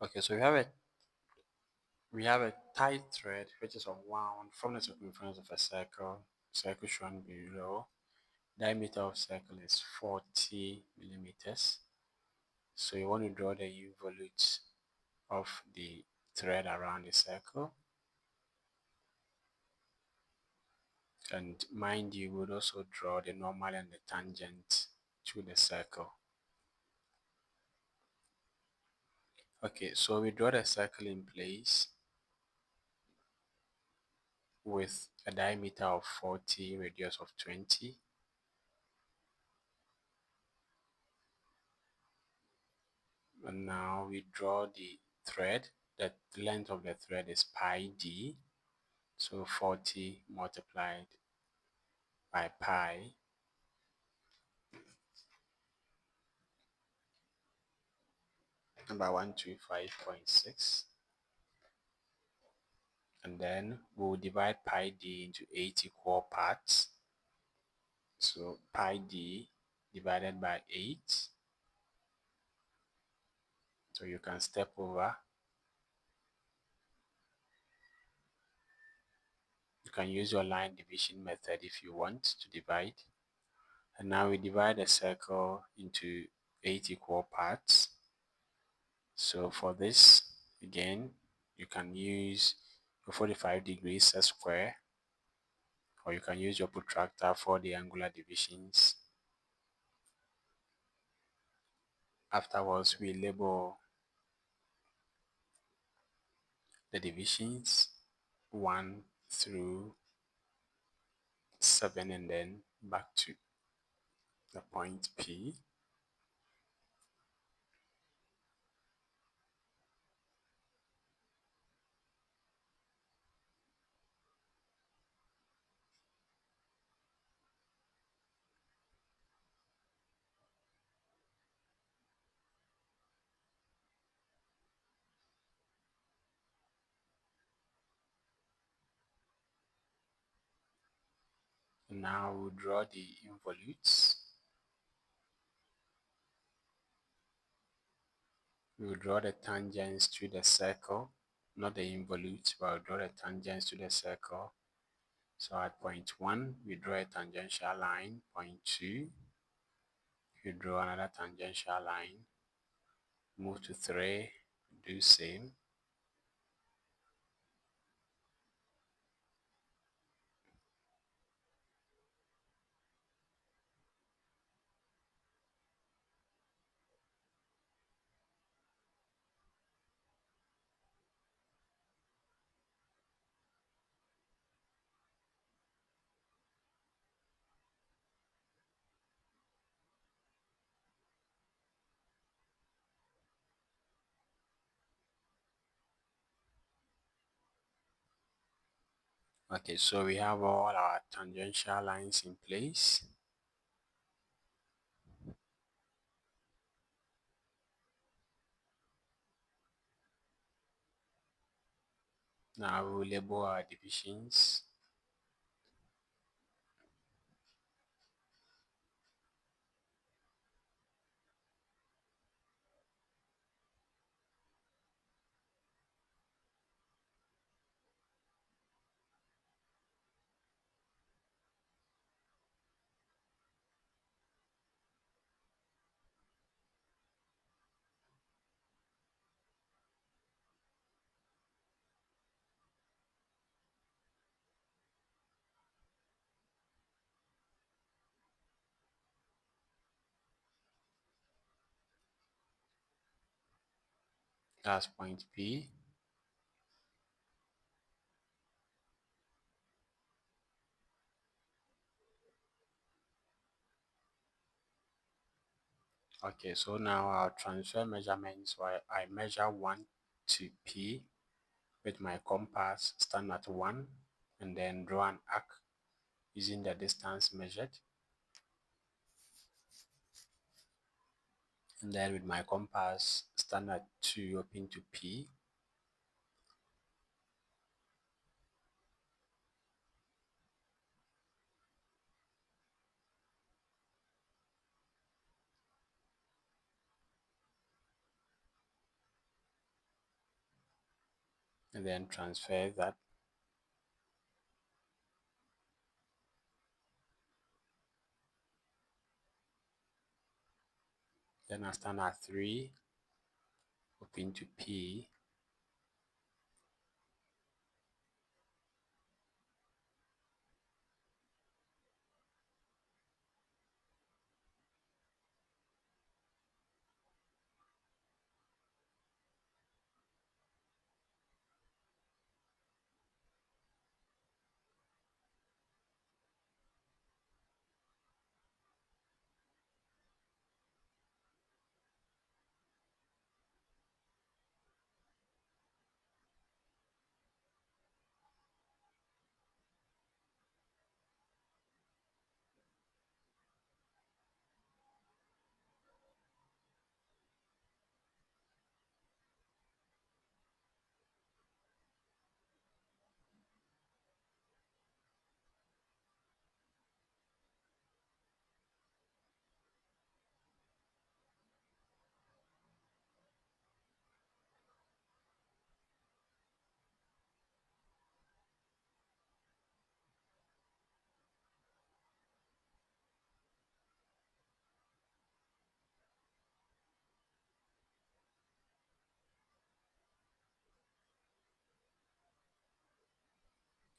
Okay, so we have a tight thread which is unwound from the circumference of a circle. Circle shown below. Diameter of circle is 40 millimeters. So you want to draw the involute of the thread around the circle. And mind you, would also draw the normal and the tangent to the circle. Okay, so we draw the circle in place with a diameter of 40, radius of 20. And now we draw the thread. The length of the thread is pi d. So 40 multiplied by pi, number 125.6. And then we'll divide pi d into 8 equal parts. So pi d divided by 8. So you can step over. You can use your line division method if you want to divide. And now we divide a circle into 8 equal parts. So for this, again, you can use your 45 degrees set square, or you can use your protractor for the angular divisions. Afterwards, we label the divisions 1 through 7 and then back to the point P. Now we'll draw the involutes. We will draw the tangents to the circle, not the involute, but we'll draw the tangents to the circle. So at point 1, we draw a tangential line. Point 2, we draw another tangential line. Move to 3, do same. Okay, so we have all our tangential lines in place. Now we'll label our divisions. That's point P. Okay, so now our transfer measurements, where I measure 1 to P with my compass, stand at 1, and then draw an arc using the distance measured. And then with my compass, stand at 2, open to P. and then transfer that. Then I stand at 3, open to P,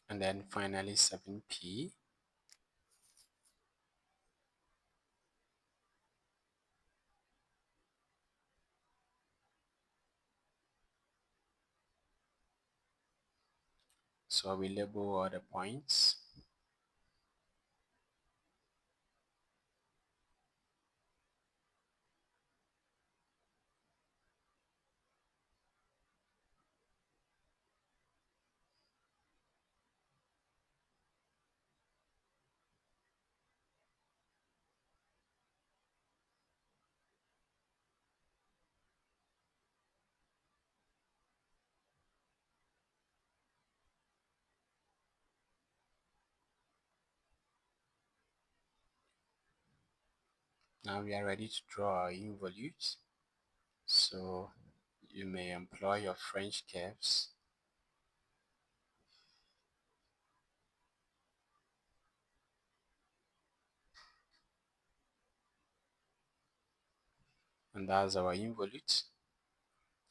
and then finally 7P. So we label all the points. Now we are ready to draw our involute. So you may employ your French curves. And that's our involute.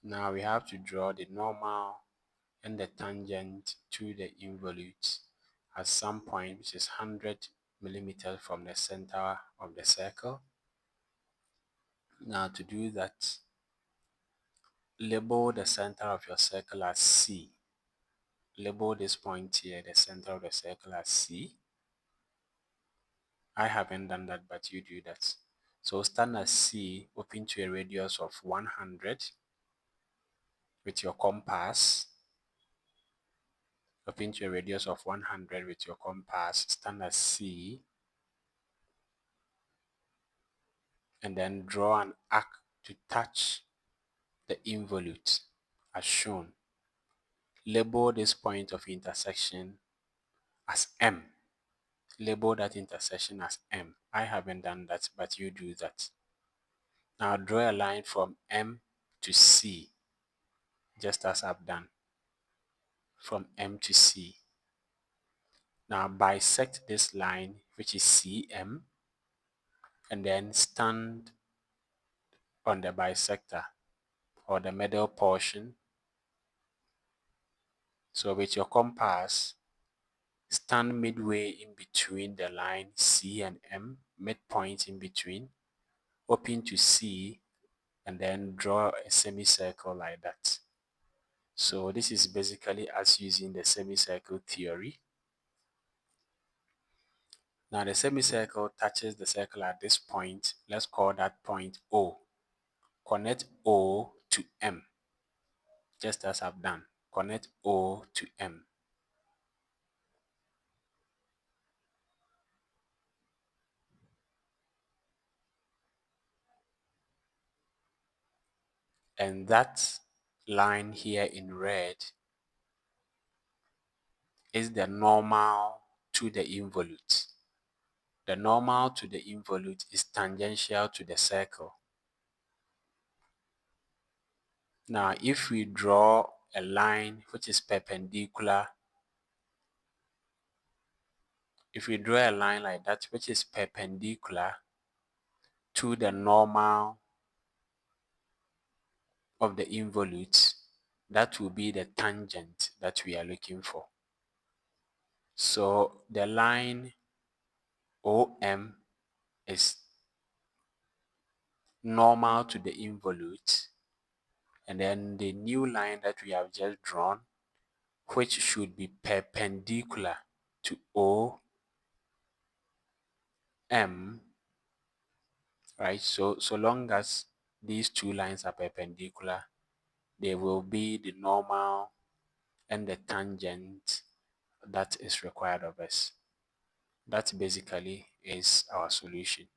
Now we have to draw the normal and the tangent to the involute at some point, which is 100 millimeters from the center of the circle. Now to do that, label the center of your circle as C. Label this point here, the center of the circle, as C. I haven't done that, but you do that. So stand as C, open to a radius of 100 with your compass. Open to a radius of 100 with your compass. Stand as C, and then draw an arc to touch the involute as shown. Label this point of intersection as M. Label that intersection as M. I haven't done that, but you do that. Now draw a line from M to C, just as I've done, from M to C. Now bisect this line, which is CM, and then stand on the bisector or the middle portion. So with your compass, stand midway in between the line C and M, midpoint in between, open to C, and then draw a semicircle like that. So this is basically us using the semicircle theory. Now the semicircle touches the circle at this point. Let's call that point O. Connect O to M, just as I've done. Connect O to M. And that line here in red is the normal to the involute. The normal to the involute is tangential to the circle. Now, if we draw a line which is perpendicular, if we draw a line like that which is perpendicular to the normal of the involute, that will be the tangent that we are looking for. So the line OM is normal to the involute, and then the new line that we have just drawn, which should be perpendicular to OM, right? So long as these two lines are perpendicular, they will be the normal and the tangent that is required of us. That basically is our solution.